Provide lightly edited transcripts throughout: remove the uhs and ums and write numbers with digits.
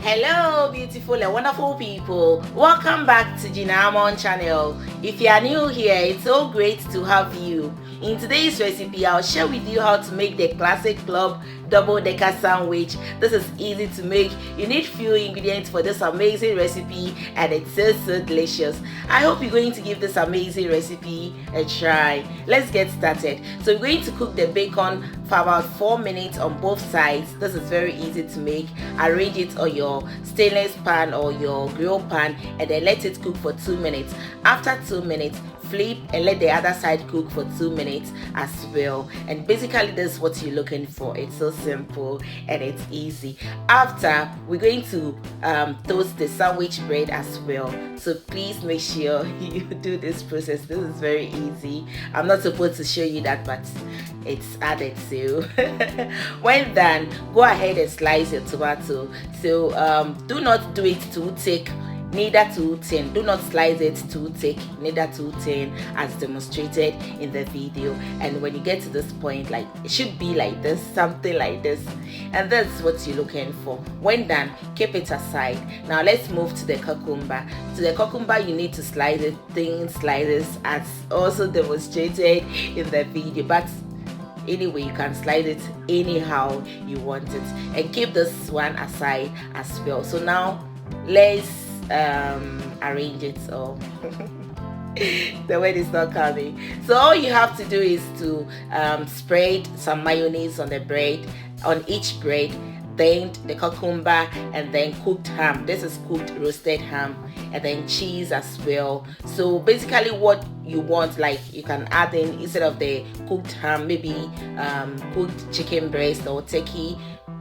Hello beautiful and wonderful people, welcome back to Gina Amon channel. If you are new here, it's so great to have you. In today's recipe, I'll share with you how to make the classic club double-decker sandwich. This is easy to make. You need few ingredients for this amazing recipe and it's so delicious. I hope you're going to give this amazing recipe a try. Let's get started. So we're going to cook the bacon for about 4 minutes on both sides. This is very easy to make. Arrange it on your stainless pan or your grill pan and then let it cook for 2 minutes. After 2 minutes, flip and let the other side cook for 2 minutes as well. And basically this is what you're looking for. It's so simple and it's easy. After, we're going to toast the sandwich bread as well. So please make sure you do this process. This is very easy. I'm not supposed to show you that, but it's added. So when done, go ahead and slice your tomato. So do not do it too thick, neither too thin. Do not slice it too thick, neither too thin, as demonstrated in the video. And when you get to this point, like it should be like this, something like this, and that's what you're looking for. When done, keep it aside. Now let's move to the cucumber. To the cucumber, you need to slice it thin slices as also demonstrated in the video, but anyway, you can slide it anyhow you want it, and keep this one aside as well. So now let's arrange it. So the word is not coming. So all you have to do is to spread some mayonnaise on the bread, on each bread, then the cucumber, and then cooked ham. This is cooked roasted ham, and then cheese as well. So basically what you want, like you can add in, instead of the cooked ham, maybe cooked chicken breast or turkey,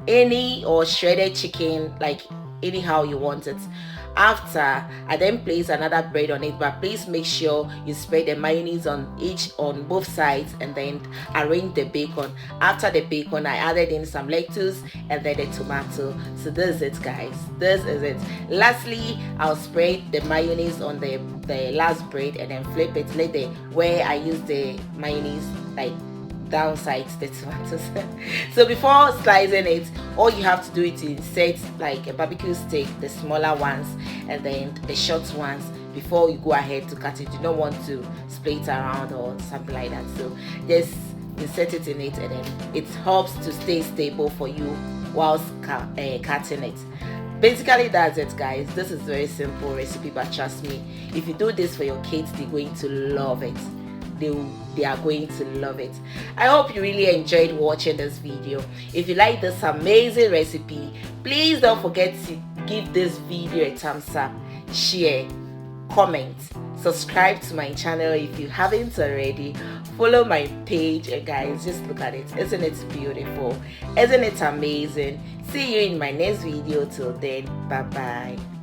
any, or shredded chicken, like anyhow you want it. After, I then place another bread on it, but please make sure you spread the mayonnaise on both sides, and then arrange the bacon. After the bacon, I added in some lettuce and then the tomato. So this is it, guys. This is it. Lastly, I'll spread the mayonnaise on the last bread and then flip it. Let the where I use the mayonnaise like downside the tomatoes. So before slicing it, all you have to do is insert like a barbecue steak, the smaller ones, and then the short ones, before you go ahead to cut it. You don't want to split it around or something like that. So just insert it in it, and then it helps to stay stable for you whilst cutting it. Basically that's it, guys. This is very simple recipe, but trust me, if you do this for your kids, they're going to love it. They are going to love it. I hope you really enjoyed watching this video. If you like this amazing recipe, please don't forget to give this video a thumbs up, share, comment, subscribe to my channel if you haven't already, follow my page, and guys, just look at it. Isn't it beautiful? Isn't it amazing? See you in my next video. Till then, bye bye.